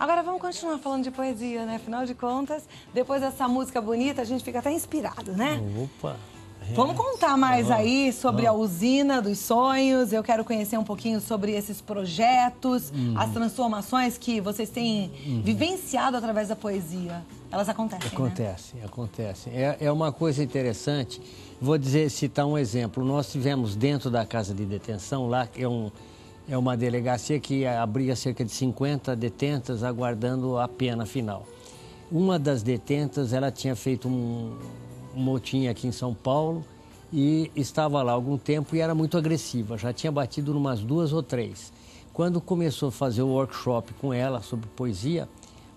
Agora vamos continuar falando de poesia, né? Afinal de contas, depois dessa música bonita, a gente fica até inspirado, né? Opa! Vamos contar mais aí sobre a Usina dos Sonhos. Eu quero conhecer um pouquinho sobre esses projetos, as transformações que vocês têm vivenciado através da poesia. Elas acontecem, né? Acontecem. É uma coisa interessante. Vou citar um exemplo. Nós tivemos dentro da casa de detenção, lá que é uma delegacia que abriga cerca de 50 detentas aguardando a pena final. Uma das detentas, ela tinha feito um motim aqui em São Paulo e estava lá há algum tempo e era muito agressiva, já tinha batido umas 2 ou 3. Quando começou a fazer o workshop com ela sobre poesia,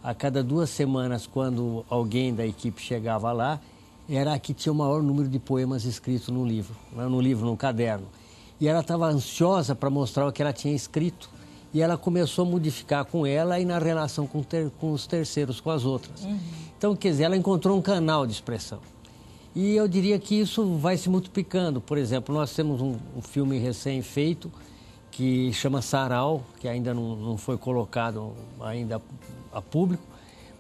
a cada 2 semanas, quando alguém da equipe chegava lá, era a que tinha o maior número de poemas escritos no livro, no caderno. E ela estava ansiosa para mostrar o que ela tinha escrito. E ela começou a modificar com ela e na relação com os terceiros, com as outras. Então, quer dizer, ela encontrou um canal de expressão. E eu diria que isso vai se multiplicando. Por exemplo, nós temos um filme recém-feito que chama Sarau, que ainda não foi colocado ainda a público,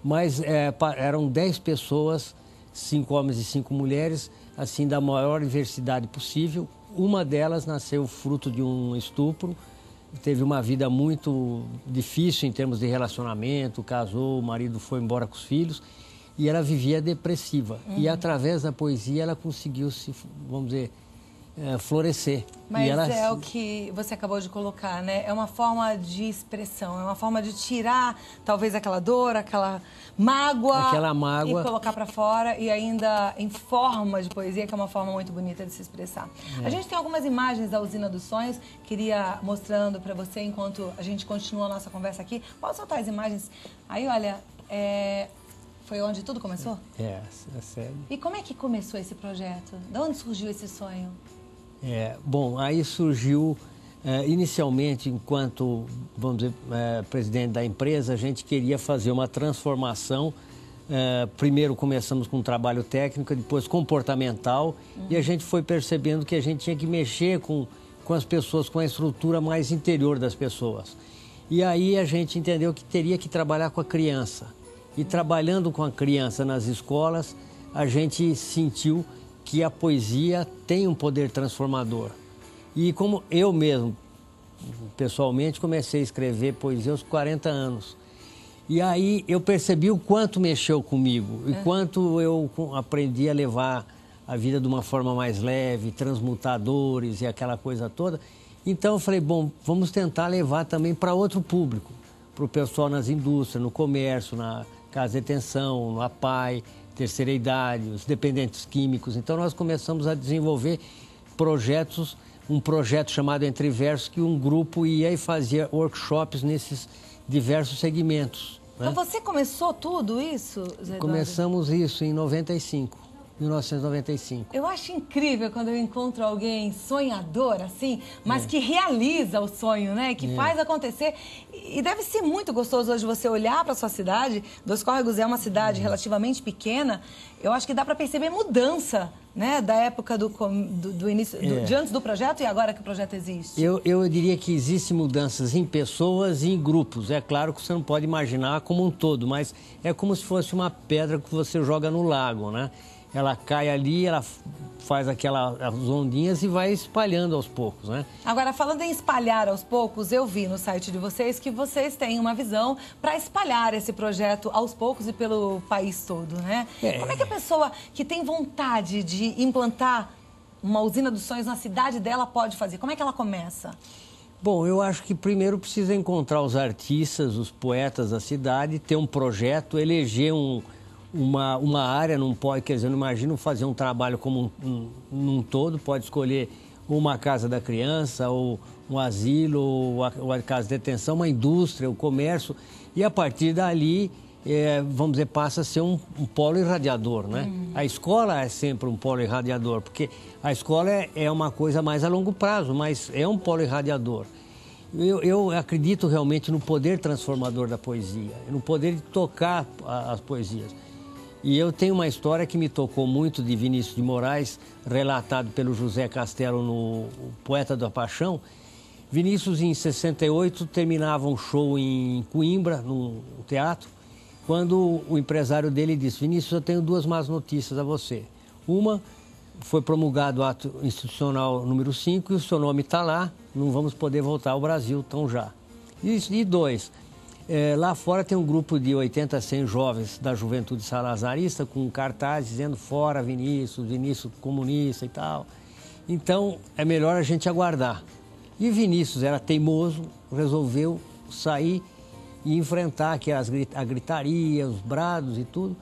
mas eram 10 pessoas, 5 homens e 5 mulheres, assim, da maior diversidade possível. Uma delas nasceu fruto de um estupro, teve uma vida muito difícil em termos de relacionamento, casou, o marido foi embora com os filhos, e ela vivia depressiva. E através da poesia ela conseguiu vamos dizer, florescer. Mas ela... é o que você acabou de colocar, né? É uma forma de expressão, é uma forma de tirar talvez aquela dor, aquela mágoa e colocar para fora, e ainda em forma de poesia, que é uma forma muito bonita de se expressar. A gente tem algumas imagens da Usina dos Sonhos, queria mostrando para você enquanto a gente continua a nossa conversa aqui. Pode soltar as imagens? Aí, olha, foi onde tudo começou? É sério. E como é que começou esse projeto? De onde surgiu esse sonho? Bom, aí surgiu, inicialmente, enquanto, vamos dizer, presidente da empresa, a gente queria fazer uma transformação. Primeiro começamos com um trabalho técnico, depois comportamental, e a gente foi percebendo que a gente tinha que mexer com as pessoas, com a estrutura mais interior das pessoas. E aí a gente entendeu que teria que trabalhar com a criança. E trabalhando com a criança nas escolas, a gente sentiu que a poesia tem um poder transformador. E como eu mesmo, pessoalmente, comecei a escrever poesia aos 40 anos. E aí eu percebi o quanto mexeu comigo, e quanto eu aprendi a levar a vida de uma forma mais leve, transmutadores e aquela coisa toda. Então eu falei, bom, vamos tentar levar também para outro público, para o pessoal nas indústrias, no comércio, na casa de detenção, no APAE, terceira idade, os dependentes químicos. Então nós começamos a desenvolver projetos, um projeto chamado Entre Versos, que um grupo ia e fazia workshops nesses diversos segmentos. Então você começou tudo isso, Zé Eduardo? Começamos isso em 1995. Eu acho incrível quando eu encontro alguém sonhador, assim, mas que realiza o sonho, né? Que faz acontecer. E deve ser muito gostoso hoje você olhar para sua cidade. Dois Córregos é uma cidade relativamente pequena. Eu acho que dá para perceber mudança, né? Da época do início, de antes do projeto e agora que o projeto existe. Eu diria que existem mudanças em pessoas e em grupos. É claro que você não pode imaginar como um todo, mas é como se fosse uma pedra que você joga no lago, né? Ela cai ali, ela faz aquelas ondinhas e vai espalhando aos poucos, né? Agora, falando em espalhar aos poucos, eu vi no site de vocês que vocês têm uma visão para espalhar esse projeto aos poucos e pelo país todo, né? Como é que a pessoa que tem vontade de implantar uma usina dos sonhos na cidade dela pode fazer? Como é que ela começa? Bom, eu acho que primeiro precisa encontrar os artistas, os poetas da cidade, ter um projeto, eleger uma área, não pode, quer dizer, não imagino fazer um trabalho como num todo, pode escolher uma casa da criança, ou um asilo, ou a casa de detenção, uma indústria, o comércio, e a partir dali, vamos dizer, passa a ser um polo irradiador, né? A escola é sempre um polo irradiador, porque a escola é uma coisa mais a longo prazo, mas é um polo irradiador. Eu acredito realmente no poder transformador da poesia, no poder de tocar as poesias. E eu tenho uma história que me tocou muito de Vinícius de Moraes, relatado pelo José Castelo no Poeta da Paixão, Vinícius, em 68, terminava um show em Coimbra, num teatro, quando o empresário dele disse: Vinícius, eu tenho duas más notícias a você. Uma, foi promulgado o ato institucional número 5 e o seu nome está lá, não vamos poder voltar ao Brasil tão já. E dois, lá fora tem um grupo de 80 a 100 jovens da juventude salazarista com cartazes dizendo fora Vinícius, Vinícius comunista e tal. Então, é melhor a gente aguardar. E Vinícius era teimoso, resolveu sair e enfrentar aqui a gritaria, os brados e tudo.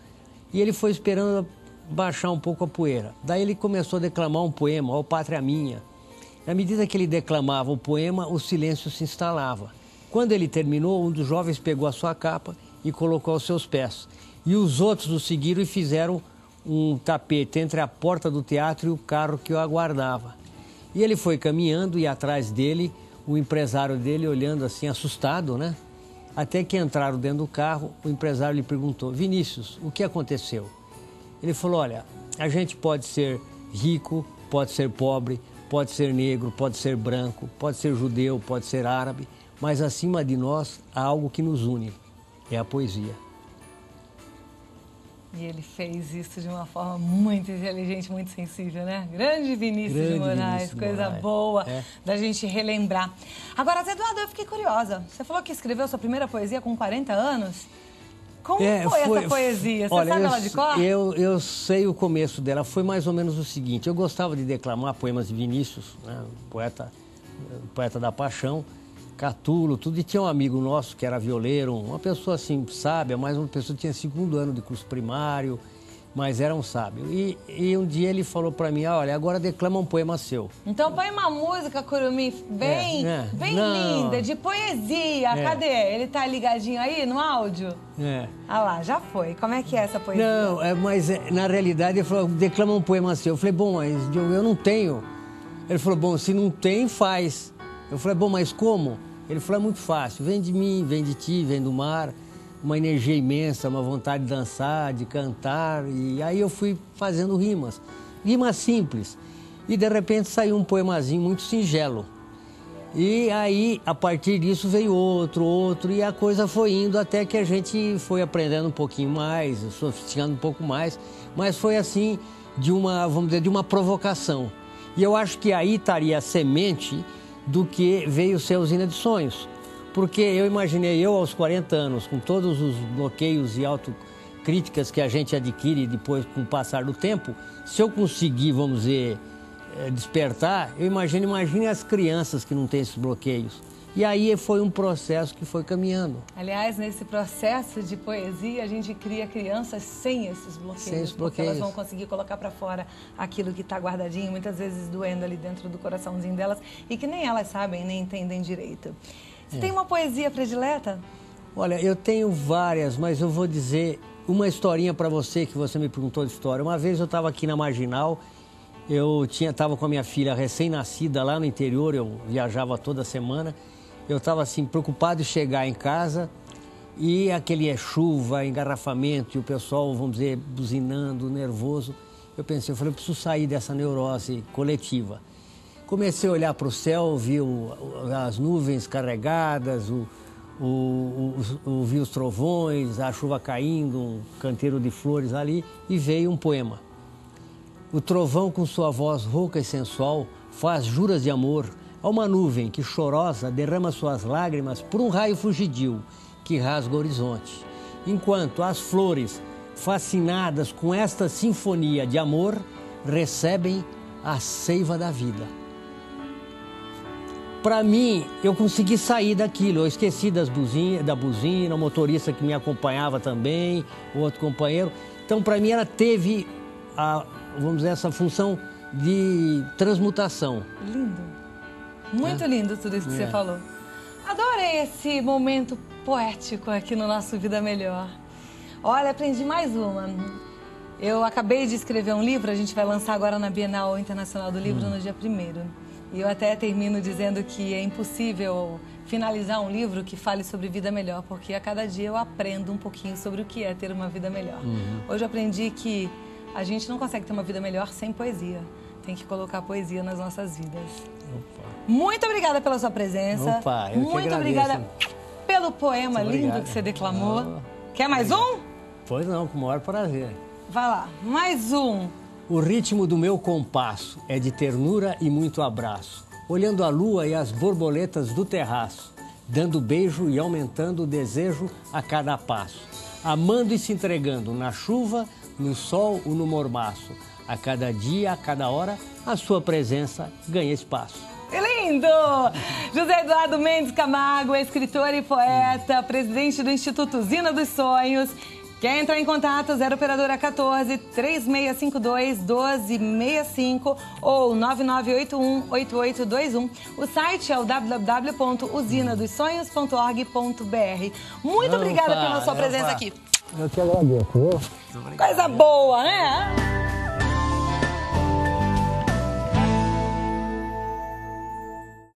E ele foi esperando baixar um pouco a poeira. Daí ele começou a declamar um poema, Ó Pátria Minha. Na medida que ele declamava o poema, o silêncio se instalava. Quando ele terminou, um dos jovens pegou a sua capa e colocou aos seus pés. E os outros o seguiram e fizeram um tapete entre a porta do teatro e o carro que o aguardava. E ele foi caminhando e atrás dele, o empresário dele olhando assim, assustado, né? Até que entraram dentro do carro, o empresário lhe perguntou: Vinícius, o que aconteceu? Ele falou: olha, a gente pode ser rico, pode ser pobre, pode ser negro, pode ser branco, pode ser judeu, pode ser árabe, mas acima de nós há algo que nos une, é a poesia. E ele fez isso de uma forma muito inteligente, muito sensível, né? Grande Vinícius de Moraes, coisa boa da gente relembrar. Agora, Zé Eduardo, eu fiquei curiosa. Você falou que escreveu sua primeira poesia com 40 anos. Como foi essa poesia? Você sabe ela de cor? Eu sei o começo dela. Foi mais ou menos o seguinte. Eu gostava de declamar poemas de Vinícius, né? Poeta da paixão, Catulo, tudo. E tinha um amigo nosso que era violeiro, uma pessoa assim, sábia, mas uma pessoa que tinha 2º ano de curso primário, mas era um sábio. E um dia ele falou para mim: olha, agora declama um poema seu. Então põe uma música, Curumim, bem linda, de poesia. Cadê? Ele tá ligadinho aí no áudio? Ah lá, já foi. Como é que é essa poesia? Não, mas na realidade ele falou: declama um poema seu. Eu falei: bom, mas eu não tenho. Ele falou: bom, se não tem, faz. Eu falei: bom, mas como? Ele falou: é muito fácil, vem de mim, vem de ti, vem do mar, uma energia imensa, uma vontade de dançar, de cantar. E aí eu fui fazendo rimas simples. E de repente saiu um poemazinho muito singelo. E aí, a partir disso, veio outro, e a coisa foi indo até que a gente foi aprendendo um pouquinho mais, sofisticando um pouco mais, mas foi assim, vamos dizer, de uma provocação. E eu acho que aí estaria a semente do que veio ser a Usina de Sonhos. Porque eu imaginei, aos 40 anos, com todos os bloqueios e autocríticas que a gente adquire depois com o passar do tempo, se eu conseguir, vamos dizer, despertar, eu imagine as crianças que não têm esses bloqueios. E aí foi um processo que foi caminhando. Aliás, nesse processo de poesia, a gente cria crianças sem esses bloqueios. Sem esses bloqueios. Porque elas vão conseguir colocar para fora aquilo que está guardadinho, muitas vezes doendo ali dentro do coraçãozinho delas, e que nem elas sabem, nem entendem direito. Você tem uma poesia predileta? Olha, eu tenho várias, mas eu vou dizer uma historinha para você, que você me perguntou de história. Uma vez eu estava aqui na Marginal, eu estava com a minha filha recém-nascida lá no interior, eu viajava toda semana. Eu estava assim, preocupado em chegar em casa e aquele chuva, engarrafamento e o pessoal, vamos dizer, buzinando, nervoso. Eu falei, eu preciso sair dessa neurose coletiva. Comecei a olhar para o céu, vi as nuvens carregadas, vi os trovões, a chuva caindo, um canteiro de flores ali, e veio um poema. O trovão, com sua voz rouca e sensual, faz juras de amor a uma nuvem que, chorosa, derrama suas lágrimas por um raio fugidio que rasga o horizonte. Enquanto as flores, fascinadas com esta sinfonia de amor, recebem a seiva da vida. Para mim, eu consegui sair daquilo, eu esqueci da buzina, o motorista que me acompanhava também, o outro companheiro. Então, para mim, ela teve, vamos dizer, essa função de transmutação. Lindo. Muito lindo tudo isso que você falou. Adorei esse momento poético aqui no nosso Vida Melhor. Olha, aprendi mais uma. Eu acabei de escrever um livro, a gente vai lançar agora na Bienal Internacional do Livro no dia 1º. E eu até termino dizendo que é impossível finalizar um livro que fale sobre vida melhor, porque a cada dia eu aprendo um pouquinho sobre o que é ter uma vida melhor. Hoje eu aprendi que a gente não consegue ter uma vida melhor sem poesia. Tem que colocar poesia nas nossas vidas. Opa. Muito obrigada pela sua presença. Opa, eu Muito que obrigada pelo poema lindo que você declamou. Quer mais um? Pois não, com o maior prazer. Vai lá, mais um. O ritmo do meu compasso é de ternura e muito abraço, olhando a lua e as borboletas do terraço, dando beijo e aumentando o desejo a cada passo, amando e se entregando na chuva, no sol ou no mormaço. A cada dia, a cada hora, a sua presença ganha espaço. Que lindo! José Eduardo Mendes Camargo, escritor e poeta, presidente do Instituto Usina dos Sonhos. Quer entrar em contato? 0 operadora 14 3652 1265 ou 9981 8821. O site é o www.usinadosonhos.org.br. Muito obrigada pela sua presença aqui. Eu te agradeço. Coisa boa, né?